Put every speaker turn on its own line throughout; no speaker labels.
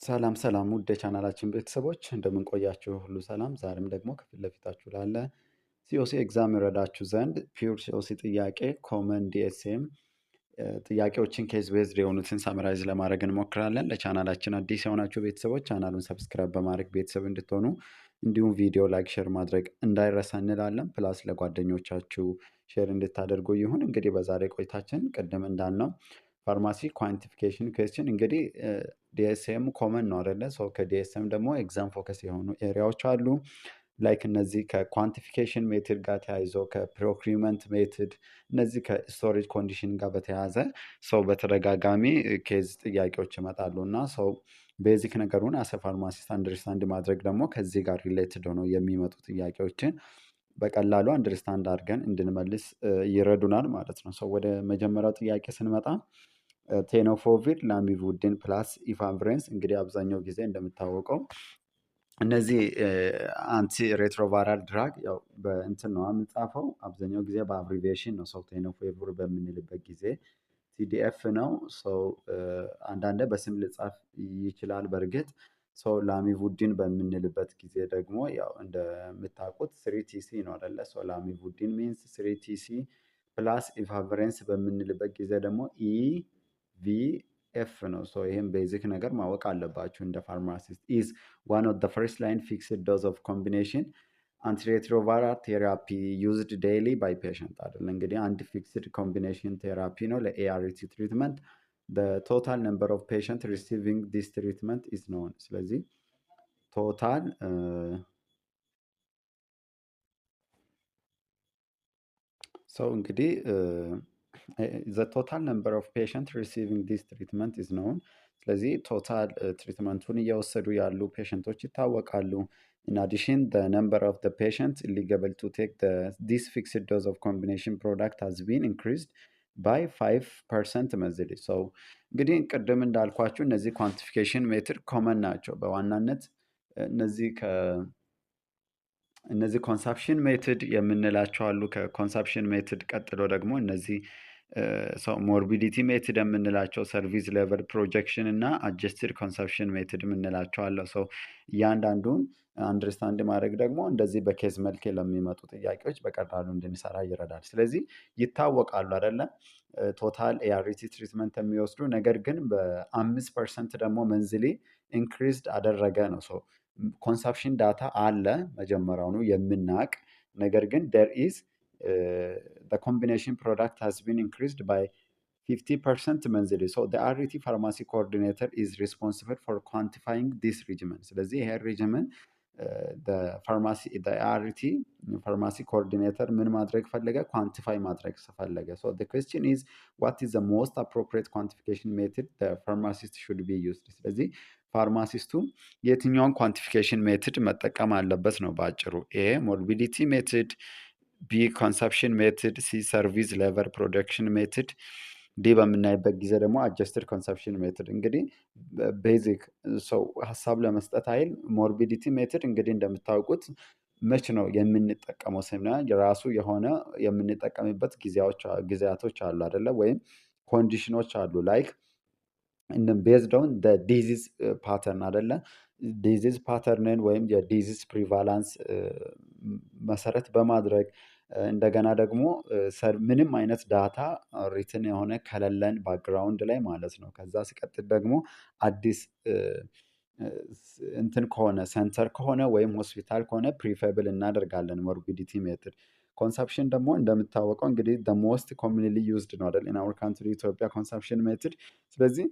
ሰላም ሰላም ውድ የቻናላችን ቤተሰቦች እንደምን ቆያችሁ? ሁሉ ሰላም። ዛሬም ደግሞ ከፊት ለፊታችሁ ላለ ሲኦሲ ኤግዛም ይረዳችሁ ዘንድ ፒውር ሲኦሲ ጥያቄ ኮመን ዲኤስኤም ጥያቄዎችን ኬዝ ቤዝድ የሆኑትን ሳምራይዝ ለማድረግ እንሞክራለን። ለቻናላችን አዲስ የሆናችሁ ቤተሰቦች ቻናሉን ሰብስክራይብ በማድረግ ቤተሰብ እንድትሆኑ እንዲሁም ቪዲዮ ላይክ፣ ሼር ማድረግ እንዳይረሳ እንላለን። ፕላስ ለጓደኞቻችሁ ሼር እንድታደርጉ ይሁን። እንግዲህ በዛሬ ቆይታችን ቅድም እንዳልነው ፋርማሲ ኳንቲፊኬሽን ኩዌስችን እንግዲህ ዲኤስኤም ኮመን ነው አይደለ? ሰው ከዲኤስኤም ደግሞ ኤግዛም ፎከስ የሆኑ ኤሪያዎች አሉ። ላይክ እነዚህ ከኳንቲፊኬሽን ሜትድ ጋር ተያይዞ ከፕሮክሪመንት ሜትድ እነዚህ ከስቶሬጅ ኮንዲሽን ጋር በተያያዘ ሰው በተደጋጋሚ ኬዝ ጥያቄዎች ይመጣሉ እና ሰው ቤዚክ ነገሩን አሰ ፋርማሲስት አንደርስታንድ ማድረግ ደግሞ ከዚህ ጋር ሪሌትድ ሆነው የሚመጡ ጥያቄዎችን በቀላሉ አንደርስታንድ አድርገን እንድንመልስ ይረዱናል ማለት ነው። ሰው ወደ መጀመሪያው ጥያቄ ስንመጣ ቴኖፎቪር ላሚቡድን ፕላስ ኢፋምብሬንስ እንግዲህ አብዛኛው ጊዜ እንደሚታወቀው እነዚህ አንቲ ሬትሮቫይራል ድራግ ያው በእንትን ነው የምንጻፈው። አብዛኛው ጊዜ በአብሪቬሽን ነው። ሰው ቴኖፎቪር በምንልበት ጊዜ ቲዲኤፍ ነው። ሰው አንዳንዴ በስም ልጻፍ ይችላል። በእርግጥ ሰው ላሚቡድን በምንልበት ጊዜ ደግሞ ያው እንደምታውቁት ስሪቲሲ ነው አይደለ? ሰው ላሚቡድን ሚንስ ስሪቲሲ ፕላስ ኢፋምብሬንስ በምንልበት ጊዜ ደግሞ ኢቪኤፍ ነው። ሶ ይህም ቤዚክ ነገር ማወቅ አለባችሁ እንደ ፋርማሲስት። ኢዝ ዋን ኦፍ ፈርስት ላይን ፊክስድ ዶዝ ኦፍ ኮምቢኔሽን አንቲሬትሮቫይራል ቴራፒ ዩዝድ ዴይሊ ባይ ፔሸንት አይደለ? እንግዲህ አንድ ፊክስድ ኮምቢኔሽን ቴራፒ ነው ለኤአርቲ ትሪትመንት። ቶታል ነምበር ኦፍ ፔሸንት ሪሲቪንግ ዲስ ትሪትመንት ኢዝ ኖን። ስለዚህ ቶታል ሰው እንግዲህ the total number of patients receiving this treatment is known። ስለዚህ ቶታል ትሪትመንቱን እየወሰዱ ያሉ ፔሸንቶች ይታወቃሉ። in addition the number of the patients eligible to take this fixed dose of combination product has been increased by 5% monthly። so እንግዲህ ቅድም እንዳልኳችሁ እነዚህ ኳንቲፊኬሽን ሜትድ ኮመን ናቸው በዋናነት እነዚህ ኮንሳፕሽን ሜትድ የምንላቸው አሉ። ከኮንሳፕሽን ሜትድ ቀጥሎ ደግሞ እነዚህ ሰው ሞርቢዲቲ ሜትድ የምንላቸው ሰርቪስ ሌቨል ፕሮጀክሽን እና አጀስትድ ኮንሰፕሽን ሜትድ የምንላቸው አለ። ሰው እያንዳንዱን አንደርስታንድ ማድረግ ደግሞ እንደዚህ በኬዝ መልክ ለሚመጡ ጥያቄዎች በቀላሉ እንድንሰራ ይረዳል። ስለዚህ ይታወቃሉ አይደለ? ቶታል ኤአርቲ ትሪትመንት የሚወስዱ ነገር ግን በ5% ደግሞ መንዝሊ ኢንክሪዝድ አደረገ ነው። ሰው ኮንሰፕሽን ዳታ አለ መጀመሪያውኑ የምናቅ ነገር ግን there is the combination product has been increased by 50% monthly. So the RT pharmacy coordinator is responsible for quantifying this regimen. ስለዚህ ይሄ regimen the RT pharmacy coordinator ምን ማድረግ ፈለገ? ኳንቲፋይ ማድረግ ፈለገ። So the question is what is the most appropriate quantification method the pharmacist should be used? ስለዚህ ፋርማሲስቱ የትኛውን ኳንቲፊኬሽን ሜትድ መጠቀም አለበት ነው በአጭሩ። ኤ ሞርቢዲቲ ሜትድ፣ ቢ ኮንሰፕሽን ሜትድ፣ ሲ ሰርቪስ ሌቨል ፕሮዳክሽን ሜትድ፣ ዲ በምናይበት ጊዜ ደግሞ አጀስትድ ኮንሰፕሽን ሜትድ። እንግዲህ ቤዚክ ሰው ሀሳብ ለመስጠት አይል ሞርቢዲቲ ሜትድ እንግዲህ እንደምታውቁት መች ነው የምንጠቀመው ስናይ የራሱ የሆነ የምንጠቀምበት ጊዜያቶች አሉ አይደለ? ወይም ኮንዲሽኖች አሉ ላይክ ቤዝድ ኦን ዲዚዝ ፓተርን አይደለ? ዲዚዝ ፓተርንን ወይም የዲዚዝ ፕሪቫላንስ መሰረት በማድረግ እንደገና ደግሞ ምንም አይነት ዳታ ሪትን የሆነ ከሌለን ባክግራውንድ ላይ ማለት ነው። ከዛ ሲቀጥል ደግሞ አዲስ እንትን ከሆነ ሴንተር ከሆነ ወይም ሆስፒታል ከሆነ ፕሪፌብል እናደርጋለን ሞርቢዲቲ ሜትድ። ኮንሰፕሽን ደግሞ እንደምታወቀው እንግዲህ the most commonly used ነው አይደል? in our country ኢትዮጵያ ኮንሰፕሽን ሜትድ። ስለዚህ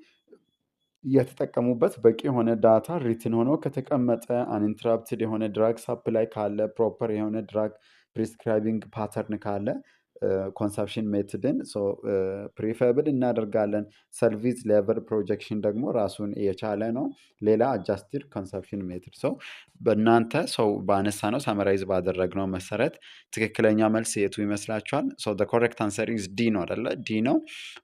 የተጠቀሙበት በቂ የሆነ ዳታ ሪትን ሆኖ ከተቀመጠ አንኢንተራፕትድ የሆነ ድራግ ሳፕላይ ካለ ፕሮፐር የሆነ ድራግ ፕሪስክራይቢንግ ፓተርን ካለ ኮንሰፕሽን ሜትድን ፕሪፌብል እናደርጋለን። ሰርቪስ ሌቨል ፕሮጀክሽን ደግሞ ራሱን የቻለ ነው። ሌላ አጃስትድ ኮንሰፕሽን ሜትድ። ሰው በእናንተ ሰው ባነሳ ነው ሳመራይዝ ባደረግነው መሰረት ትክክለኛ መልስ የቱ ይመስላችኋል? ኮሬክት አንሰር ኢዝ ዲ ነው አይደለ? ዲ ነው።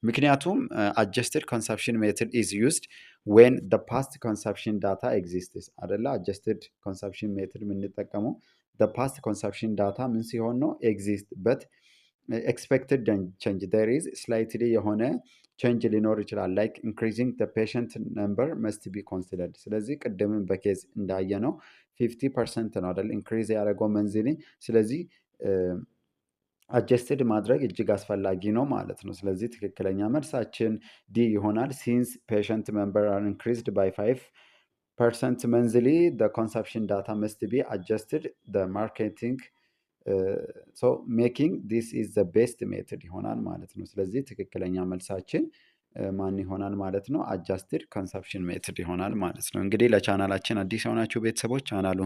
ምክንያቱም አጀስትድ ኮንሰፕሽን ሜትድ ኢዝ ዩዝድ ዌን the past consumption data exists አይደለ? አጀስትድ ኮንሰፕሽን ሜትድ የምንጠቀመው the past consumption data ምን ሲሆን ነው? exist but expected change there is slightly የሆነ ቼንጅ ሊኖር ይችላል። ላይክ ኢንክሪዚንግ ዘ ፔሸንት ነምበር መስት ቢ ኮንሲደርድ። ስለዚህ ቅድምም በኬዝ እንዳየነው 50% ነው አይደል ኢንክሪዝ ያደረገው መንዝሊ። ስለዚህ አጀስትድ ማድረግ እጅግ አስፈላጊ ነው ማለት ነው። ስለዚህ ትክክለኛ መልሳችን ዲ ይሆናል። ሲንስ ፔሸንት ሜምበር አር ኢንክሪዝድ ባይ 5% መንዝሊ the consumption data must be adjusted the marketing so making this is the best method ይሆናል ማለት ነው። ስለዚህ ትክክለኛ መልሳችን ማን ይሆናል ማለት ነው? አጃስትድ ኮንሰፕሽን ሜትድ ይሆናል ማለት ነው። እንግዲህ ለቻናላችን አዲስ የሆናችሁ ቤተሰቦች ቻናሉ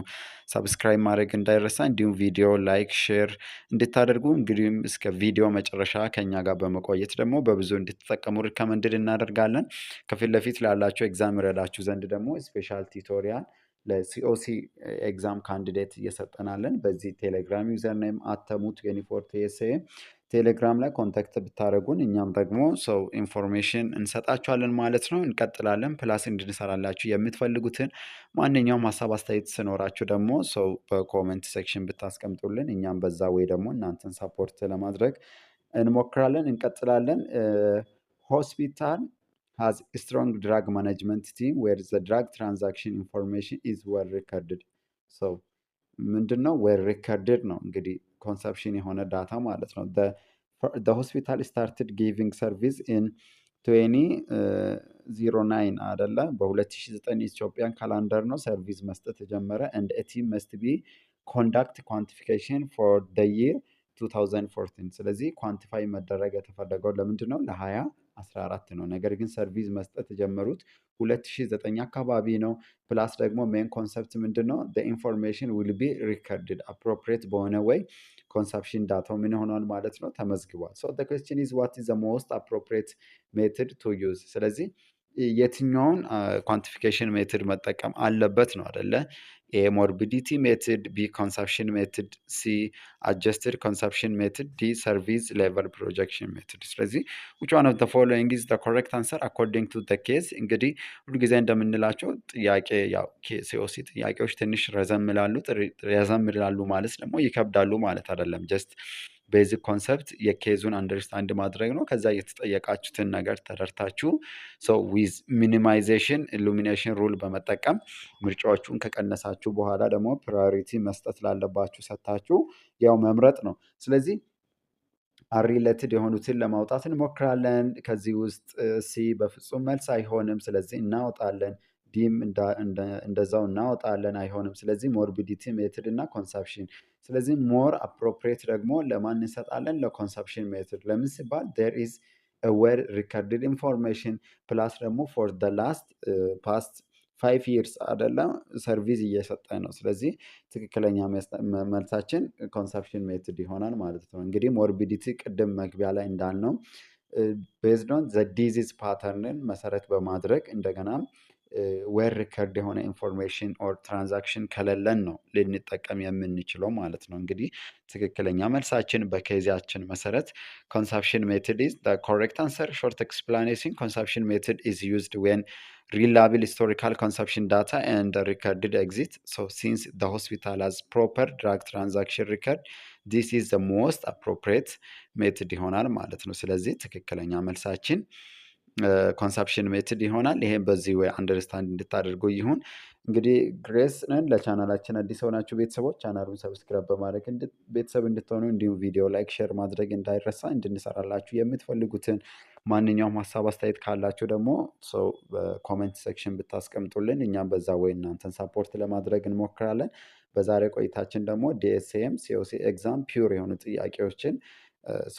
ሰብስክራይብ ማድረግ እንዳይረሳ፣ እንዲሁም ቪዲዮ ላይክ፣ ሼር እንድታደርጉ እንግዲሁም እስከ ቪዲዮ መጨረሻ ከኛ ጋር በመቆየት ደግሞ በብዙ እንድትጠቀሙ ሪከመንድድ እናደርጋለን። ከፊት ለፊት ላላችሁ ኤግዛም ይረዳችሁ ዘንድ ደግሞ ስፔሻል ቲቶሪያል ለሲኦሲ ኤግዛም ካንዲዴት እየሰጠናለን። በዚህ ቴሌግራም ዩዘርኔም አተሙት ዩኒፎር ቲኤስኤ ቴሌግራም ላይ ኮንታክት ብታደረጉን እኛም ደግሞ ሰው ኢንፎርሜሽን እንሰጣችኋለን ማለት ነው። እንቀጥላለን። ፕላስ እንድንሰራላችሁ የምትፈልጉትን ማንኛውም ሀሳብ አስተያየት ስኖራችሁ ደግሞ ሰው በኮመንት ሴክሽን ብታስቀምጡልን እኛም በዛ ወይ ደግሞ እናንተን ሰፖርት ለማድረግ እንሞክራለን። እንቀጥላለን። ሆስፒታል has a strong drug management team where the drug transaction information is well recorded. So ምንድነው ዌል ሪከርድድ ነው እንግዲህ ኮንሰፕሽን የሆነ ዳታ ማለት ነው። the hospital started giving service in 2009 አይደለ በ2009 ኢትዮጵያን ካላንደር ነው ሰርቪስ መስጠት የጀመረ and a team must be conduct quantification for the year 2014። ስለዚህ ኳንቲፋይ መደረግ የተፈለገው ለምንድን ነው? ለ2014 ነው። ነገር ግን ሰርቪስ መስጠት የጀመሩት 2009 አካባቢ ነው። ፕላስ ደግሞ ሜን ኮንሰፕት ምንድን ነው? ኢንፎርሜሽን ዊል ቢ ሪከርድድ አፕሮፕሪየት በሆነ ወይ ኮንሰፕሽን ዳታው ምን ሆኗል ማለት ነው? ተመዝግቧል። ሶ the question is what is the most appropriate method to use። ስለዚህ የትኛውን ኳንቲፊኬሽን ሜትድ መጠቀም አለበት ነው አደለ? ኤ ሞርቢዲቲ ሜትድ፣ ቢ ኮንሰፕሽን ሜትድ፣ ሲ አጀስትድ ኮንሰፕሽን ሜትድ፣ ዲ ሰርቪስ ሌቨል ፕሮጀክሽን ሜትድ። ስለዚህ which one of the following is the correct answer according to the case። እንግዲህ ሁልጊዜ እንደምንላቸው ጥያቄ ያው ሲኦሲ ጥያቄዎች ትንሽ ረዘም ይላሉ ማለት ደግሞ ይከብዳሉ ማለት አይደለም። ጀስት ቤዚክ ኮንሰፕት የኬዙን አንደርስታንድ ማድረግ ነው። ከዛ የተጠየቃችሁትን ነገር ተረድታችሁ ዊዝ ሚኒማይዜሽን ኢሉሚኔሽን ሩል በመጠቀም ምርጫዎቹን ከቀነሳችሁ በኋላ ደግሞ ፕራዮሪቲ መስጠት ላለባችሁ ሰጥታችሁ ያው መምረጥ ነው። ስለዚህ አሪሌትድ የሆኑትን ለማውጣት እንሞክራለን። ከዚህ ውስጥ ሲ በፍጹም መልስ አይሆንም፣ ስለዚህ እናወጣለን። ዲም እንደዛው እናወጣለን፣ አይሆንም። ስለዚህ ሞርቢዲቲ ሜትድ እና ኮንሰፕሽን። ስለዚህ ሞር አፕሮፕሪየት ደግሞ ለማን እንሰጣለን? ለኮንሰፕሽን ሜትድ። ለምን ሲባል ዴር ኢዝ ዌል ሪከርድድ ኢንፎርሜሽን ፕላስ ደግሞ ፎር ደ ላስት ፓስት 5 years አይደለም ሰርቪስ እየሰጠ ነው። ስለዚህ ትክክለኛ መልሳችን ኮንሰፕሽን ሜትድ ይሆናል ማለት ነው። እንግዲህ ሞርቢዲቲ ቅድም መግቢያ ላይ እንዳልነው ቤዝድ ኦን ዘ ዲዚዝ ፓተርንን መሰረት በማድረግ እንደገና ዌል ሪከርድ የሆነ ኢንፎርሜሽን ኦር ትራንዛክሽን ከሌለን ነው ልንጠቀም የምንችለው ማለት ነው። እንግዲህ ትክክለኛ መልሳችን በኬዛችን መሰረት ኮንሰፕሽን ሜትድ ኢዝ ዘ ኮሬክት አንሰር። ሾርት ኤክስፕላኔሽን ኮንሰፕሽን ሜትድ ኢዝ ዩዝድ ዌን reliable historical consumption data and recorded exit. So since the hospital has proper drug transaction record, this is the most appropriate method ይሆናል ማለት ነው። ስለዚህ ትክክለኛ መልሳችን ኮንሰፕሽን ሜትድ ይሆናል። ይሄን በዚህ ወይ አንደርስታንድ እንድታደርጉ ይሁን። እንግዲህ ግሬስ ነን። ለቻናላችን አዲስ ሆናችሁ ቤተሰቦች ቻናሉን ሰብስክራይብ በማድረግ ቤተሰብ እንድትሆኑ እንዲሁም ቪዲዮ ላይክ፣ ሼር ማድረግ እንዳይረሳ። እንድንሰራላችሁ የምትፈልጉትን ማንኛውም ሀሳብ አስተያየት ካላችሁ ደግሞ ሰው በኮሜንት ሴክሽን ብታስቀምጡልን እኛም በዛ ወይ እናንተን ሳፖርት ለማድረግ እንሞክራለን። በዛሬ ቆይታችን ደግሞ ዲኤስኤም ሲኦሲ ኤግዛም ፒውር የሆኑ ጥያቄዎችን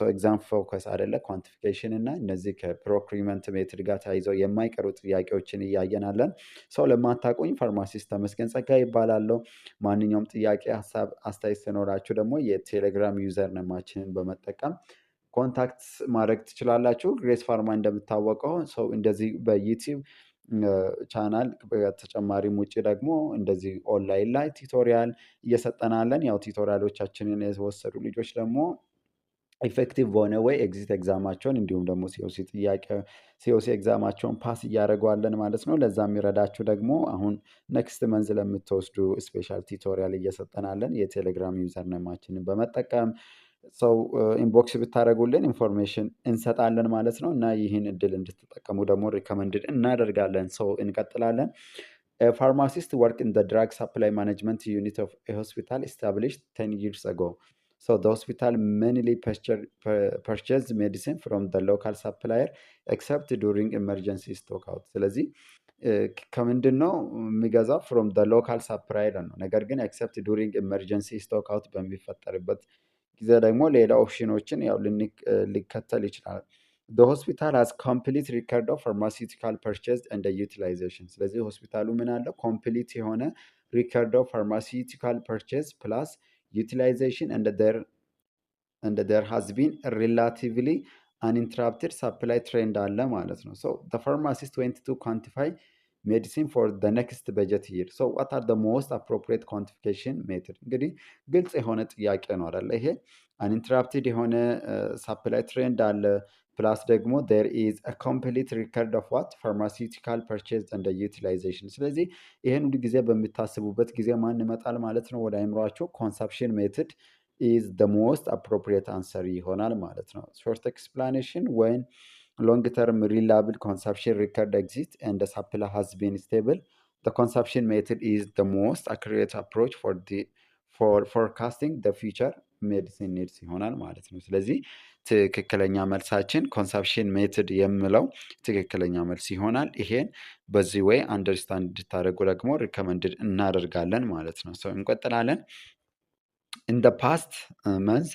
ኤግዛም ፎከስ አይደለ ኳንቲፊኬሽን እና እነዚህ ከፕሮክሪመንት ሜትድ ጋር ተያይዘው የማይቀሩ ጥያቄዎችን እያየናለን። ለማታውቁኝ ፋርማሲስት ተመስገን ጸጋ ይባላለሁ። ማንኛውም ጥያቄ፣ ሀሳብ፣ አስተያየት ሲኖራችሁ ደግሞ የቴሌግራም ዩዘር ነማችንን በመጠቀም ኮንታክት ማድረግ ትችላላችሁ። ግሬስ ፋርማ እንደምታወቀው እንደዚህ በዩቲዩብ ቻናል በተጨማሪም ውጭ ደግሞ እንደዚህ ኦንላይን ላይ ቲቶሪያል እየሰጠናለን። ያው ቲቶሪያሎቻችንን የወሰዱ ልጆች ደግሞ ኢፌክቲቭ በሆነ ወይ ኤግዚት ኤግዛማቸውን እንዲሁም ደግሞ ሲኦሲ ኤግዛማቸውን ፓስ እያደረጓለን ማለት ነው። ለዛ የሚረዳችሁ ደግሞ አሁን ኔክስት መንዝ ለምትወስዱ ስፔሻል ቲቶሪያል እየሰጠናለን የቴሌግራም ዩዘር ነማችንን በመጠቀም ሰው ኢንቦክስ ብታደረጉልን ኢንፎርሜሽን እንሰጣለን ማለት ነው። እና ይህን እድል እንድትጠቀሙ ደግሞ ሪከመንድድ እናደርጋለን። ሰው እንቀጥላለን። ፋርማሲስት ወርክ ኢን ድራግ ሰፕላይ ማኔጅመንት ዩኒት ኦፍ ሆስፒታል established 10 years ago. So the hospital mainly purchase medicine from the local supplier except during emergency stock out. ስለዚህ ከምንድን ነው የሚገዛው? ፍሮም ደ ሎካል ሳፕላየር ነው። ነገር ግን ኤክሰፕት ዱሪንግ ኤመርጀንሲ ስቶክ አውት በሚፈጠርበት ጊዜ ደግሞ ሌላ ኦፕሽኖችን ያው ሊከተል ይችላል። the hospital has complete record of pharmaceutical purchase and the utilization። ስለዚህ ሆስፒታሉ ምን አለው? ኮምፕሊት የሆነ ሪከርድ ኦፍ ፋርማሲውቲካል ፐርቼዝ ፕላስ utilization and there has been a relatively uninterrupted supply trend አለ ማለት ነው። so the pharmacist went to quantify medicine for the next budget year. so what are the most appropriate quantification method? እንግዲህ ግልጽ የሆነ ጥያቄ ነው አይደለ? ይሄ uninterrupted የሆነ supply trend አለ ፕላስ ደግሞ there is a complete record of what pharmaceutical purchase and the utilization። ስለዚህ ይህን ሁሉ ጊዜ በምታስቡበት ጊዜ ማን ይመጣል ማለት ነው ወደ አይምሯቸው? ኮንሰፕሽን ሜትድ is the most appropriate answer ይሆናል ማለት ነው። short explanation when long term reliable consumption record exists and the supply has been stable, the consumption method is the most accurate approach for forecasting the future medicine needs ይሆናል ማለት ነው። ስለዚህ ትክክለኛ መልሳችን ኮንሰፕሽን ሜትድ የምለው ትክክለኛ መልስ ይሆናል። ይሄን በዚህ ወይ አንደርስታንድ እንድታደርጉ ደግሞ ሪከመንድድ እናደርጋለን ማለት ነው። ሰው እንቀጥላለን። In the past month,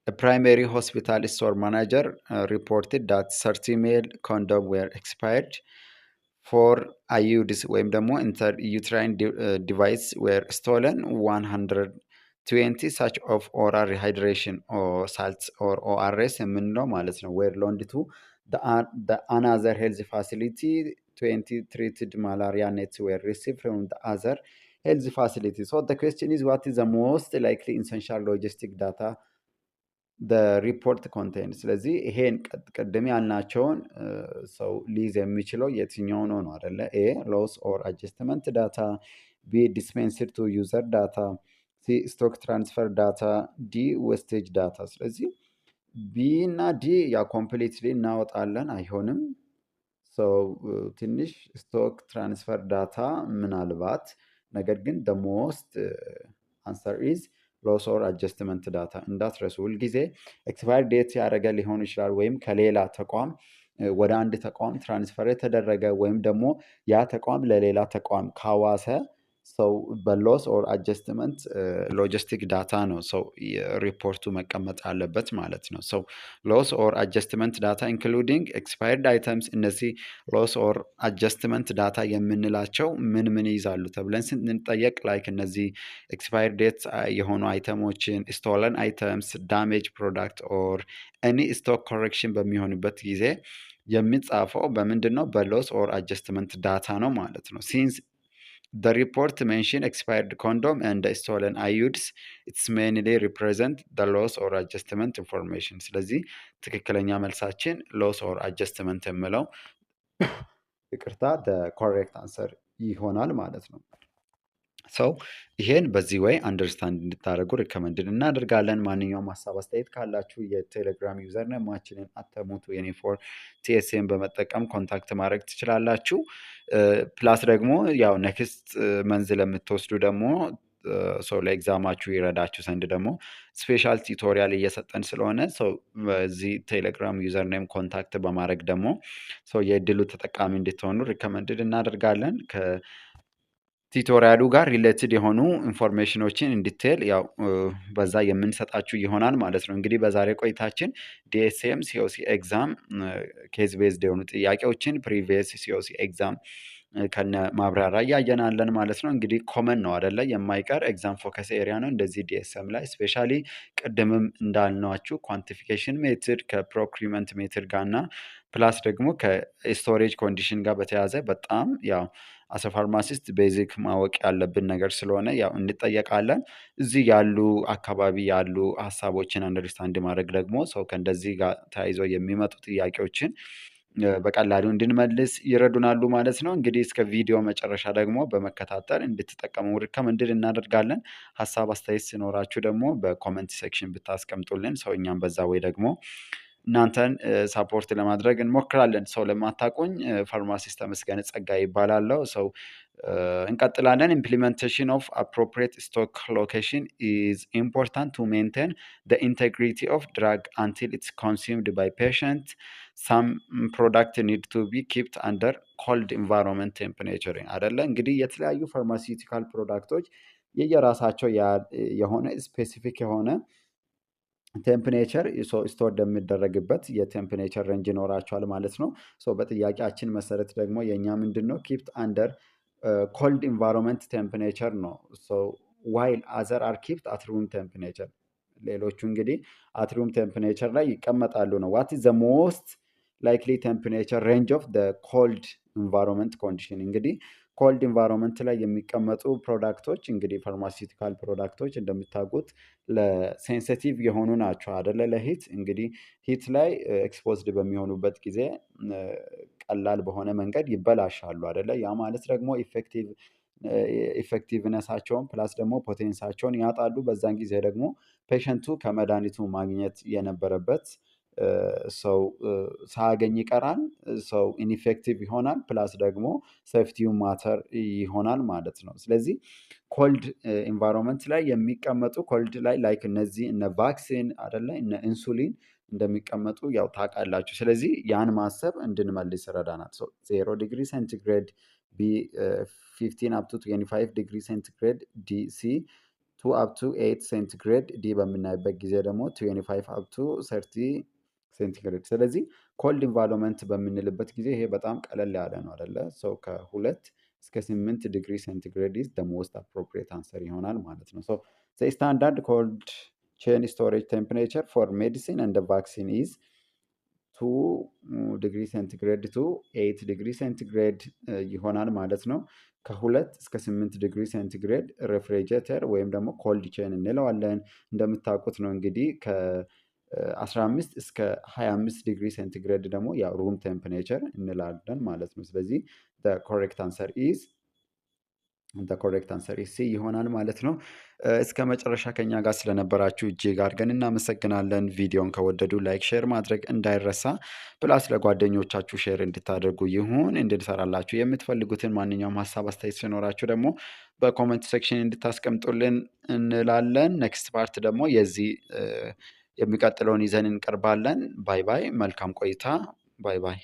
a primary hospital store manager reported that 30 male condoms were expired, 4 IUDs ወይም ደግሞ intrauterine device were stolen, 120 such of oral rehydration or salts or ORS የምንለው ማለት ነው were loaned to the another health facility. 20 treated malaria nets were received from the other health facility. So the question is, what is the most likely essential logistic data the report contains? ስለዚህ ይሄን ቀደም ያልናቸውን ሰው ሊይዝ የሚችለው የትኛው ነው ነው አይደለ? ኤ ሎስ ኦር አጀስትመንት ዳታ፣ ቢ ዲስፔንስድ ቱ ዩዘር ዳታ፣ ሲ ስቶክ ትራንስፈር ዳታ፣ ዲ ዌስቴጅ ዳታ። ስለዚህ ቢ እና ዲ ያ ኮምፕሊትሊ እናወጣለን፣ አይሆንም። ሰው ትንሽ ስቶክ ትራንስፈር ዳታ ምናልባት፣ ነገር ግን the most answer is loss or adjustment data። እንዳትረሱ ሁልጊዜ ኤክስፓየር ዴት ያደረገ ሊሆን ይችላል ወይም ከሌላ ተቋም ወደ አንድ ተቋም ትራንስፈር የተደረገ ወይም ደግሞ ያ ተቋም ለሌላ ተቋም ካዋሰ ሰው በሎስ ኦር አጀስትመንት ሎጂስቲክ ዳታ ነው ሰው ሪፖርቱ መቀመጥ አለበት ማለት ነው። ሰው ሎስ ኦር አጀስትመንት ዳታ ኢንክሉዲንግ ኤክስፓየርድ አይተምስ። እነዚህ ሎስ ኦር አጀስትመንት ዳታ የምንላቸው ምን ምን ይይዛሉ ተብለን ስንጠየቅ ላይክ እነዚህ ኤክስፓየርድ ዴት የሆኑ አይተሞችን፣ ስቶለን አይተምስ፣ ዳሜጅ ፕሮዳክት ኦር ኤኒ ስቶክ ኮሬክሽን በሚሆንበት ጊዜ የሚጻፈው በምንድን ነው? በሎስ ኦር አጀስትመንት ዳታ ነው ማለት ነው። ሲንስ the report mention expired condom and stolen IUDs, it's mainly represent the loss or adjustment information። ስለዚህ ትክክለኛ መልሳችን loss or adjustment የምለው ይቅርታ the correct answer ይሆናል ማለት ነው። ሰው ይሄን በዚህ ወይ አንደርስታንድ እንድታደርጉ ሪከመንድድ እናደርጋለን። ማንኛውም ሀሳብ አስተያየት ካላችሁ የቴሌግራም ዩዘር ነማችንን አተሙት ዩኒፎር ቲኤስኤን በመጠቀም ኮንታክት ማድረግ ትችላላችሁ። ፕላስ ደግሞ ያው ኔክስት መንዝ ለምትወስዱ ደግሞ ሰው ለኤግዛማችሁ ይረዳችሁ ዘንድ ደግሞ ስፔሻል ቲቶሪያል እየሰጠን ስለሆነ ሰው በዚህ ቴሌግራም ዩዘር ኔም ኮንታክት በማድረግ ደግሞ ሰው የእድሉ ተጠቃሚ እንድትሆኑ ሪከመንድድ እናደርጋለን። ቲቶሪያሉ ጋር ሪሌትድ የሆኑ ኢንፎርሜሽኖችን እንዲቴል ያው በዛ የምንሰጣችሁ ይሆናል ማለት ነው። እንግዲህ በዛሬ ቆይታችን ዲኤስኤም ሲኦሲ ኤግዛም ኬዝ ቤዝድ የሆኑ ጥያቄዎችን ፕሪቪየስ ሲኦሲ ኤግዛም ከነ ማብራሪያ እያየናለን ማለት ነው። እንግዲህ ኮመን ነው አይደለ? የማይቀር ኤግዛም ፎከስ ኤሪያ ነው። እንደዚህ ዲኤስኤም ላይ ስፔሻሊ ቅድምም እንዳልናችሁ ኳንቲፊኬሽን ሜትድ ከፕሮክሪመንት ሜትድ ጋር እና ፕላስ ደግሞ ከስቶሬጅ ኮንዲሽን ጋር በተያያዘ በጣም ያው አሰ ፋርማሲስት ቤዚክ ማወቅ ያለብን ነገር ስለሆነ ያው እንጠየቃለን። እዚህ ያሉ አካባቢ ያሉ ሀሳቦችን አንደርስታንድ ማድረግ ደግሞ ሰው ከእንደዚህ ጋር ተያይዞ የሚመጡ ጥያቄዎችን በቀላሉ እንድንመልስ ይረዱናሉ ማለት ነው። እንግዲህ እስከ ቪዲዮ መጨረሻ ደግሞ በመከታተል እንድትጠቀሙ ሪከመንድድ እናደርጋለን። ሀሳብ አስተያየት ሲኖራችሁ ደግሞ በኮመንት ሴክሽን ብታስቀምጡልን ሰው እኛም በዛ ወይ ደግሞ እናንተን ሳፖርት ለማድረግ እንሞክራለን። ሰው ለማታውቁኝ ፋርማሲስት ተመስገን ጸጋዬ ይባላለሁ። ሰው እንቀጥላለን። ኢምፕሊሜንቴሽን ኦፍ አፕሮፕሪየት ስቶክ ሎኬሽን ኢዝ ኢምፖርታንት ቱ ሜንቴን the integrity of drug until it's consumed by patient. Some product need to be kept under cold environment temperature አይደለ? እንግዲህ የተለያዩ ፋርማሲውቲካል ፕሮዳክቶች የየራሳቸው የሆነ ስፔሲፊክ የሆነ ቴምፕሬቸር ስቶር የሚደረግበት የቴምፕሬቸር ሬንጅ ይኖራቸዋል ማለት ነው። በጥያቄያችን መሰረት ደግሞ የእኛ ምንድን ነው ኪፕት አንደር ኮልድ ኢንቫይሮንመንት ቴምፕሬቸር ነው። ዋይል አዘር አር ኪፕት አት ሩም ቴምፕሬቸር፣ ሌሎቹ እንግዲህ አት ሩም ቴምፕሬቸር ላይ ይቀመጣሉ ነው። ዋት ኢዝ ዘ ሞስት ላይክሊ ቴምፕሬቸር ሬንጅ ኦፍ ዘ ኮልድ ኢንቫይሮንመንት ኮንዲሽን። እንግዲህ ኮልድ ኢንቫይሮንመንት ላይ የሚቀመጡ ፕሮዳክቶች እንግዲህ ፋርማሲውቲካል ፕሮዳክቶች እንደምታውቁት ለሴንሲቲቭ የሆኑ ናቸው አደለ? ለሂት እንግዲህ ሂት ላይ ኤክስፖዝድ በሚሆኑበት ጊዜ ቀላል በሆነ መንገድ ይበላሻሉ አደለ? ያ ማለት ደግሞ ኢፌክቲቭነሳቸውን ፕላስ ደግሞ ፖቴንሳቸውን ያጣሉ። በዛን ጊዜ ደግሞ ፔሸንቱ ከመድኃኒቱ ማግኘት የነበረበት ሰው ሳያገኝ ይቀራል። ሰው ኢንፌክቲቭ ይሆናል። ፕላስ ደግሞ ሴፍቲው ማተር ይሆናል ማለት ነው። ስለዚህ ኮልድ ኢንቫይሮንመንት ላይ የሚቀመጡ ኮልድ ላይ ላይክ እነዚህ እነ ቫክሲን አደለ እነ ኢንሱሊን እንደሚቀመጡ ያው ታውቃላችሁ። ስለዚህ ያን ማሰብ እንድንመልስ ይረዳናል። 0 ዲግሪ ሴንቲግሬድ ቢ 15 አፕ ቱ 25 ዲግሪ ሴንቲግሬድ ዲ ሲ 2 አፕ ቱ 8 ሴንቲግሬድ ዲ በምናይበት ጊዜ ደግሞ 25 አፕ ቱ 30 ሴንቲግሬድ። ስለዚህ ኮልድ ኢንቫይሮንመንት በምንልበት ጊዜ ይሄ በጣም ቀለል ያለ ነው አደለ? ከ2 እስከ 8 ዲግሪ ሴንቲግሬድ ኢዝ the most appropriate answer ይሆናል ማለት ነው። the standard cold chain storage temperature for medicine and the vaccine is 2 ዲግሪ ሴንቲግሬድ to 8 ዲግሪ ሴንቲግሬድ ይሆናል ማለት ነው። ከ2 እስከ 8 ዲግሪ ሴንቲግሬድ ሬፍሪጀሬተር ወይም ደግሞ ኮልድ ቼን እንለዋለን። እንደምታውቁት ነው እንግዲህ ከ15 እስከ 25 ዲግሪ ሴንቲግሬድ ደግሞ ያው ሩም ቴምፕሬቸር እንላለን ማለት ነው። ስለዚህ ኮሬክት አንሰር ኢዝ ሲ ይሆናል ማለት ነው። እስከ መጨረሻ ከኛ ጋር ስለነበራችሁ እጅግ አድርገን እናመሰግናለን። ቪዲዮን ከወደዱ ላይክ፣ ሼር ማድረግ እንዳይረሳ። ፕላስ ለጓደኞቻችሁ ሼር እንድታደርጉ ይሁን። እንድንሰራላችሁ የምትፈልጉትን ማንኛውም ሀሳብ አስተያየት ሲኖራችሁ ደግሞ በኮመንት ሴክሽን እንድታስቀምጡልን እንላለን። ኔክስት ፓርት ደግሞ የዚህ የሚቀጥለውን ይዘን እንቀርባለን። ባይ ባይ። መልካም ቆይታ። ባይ ባይ።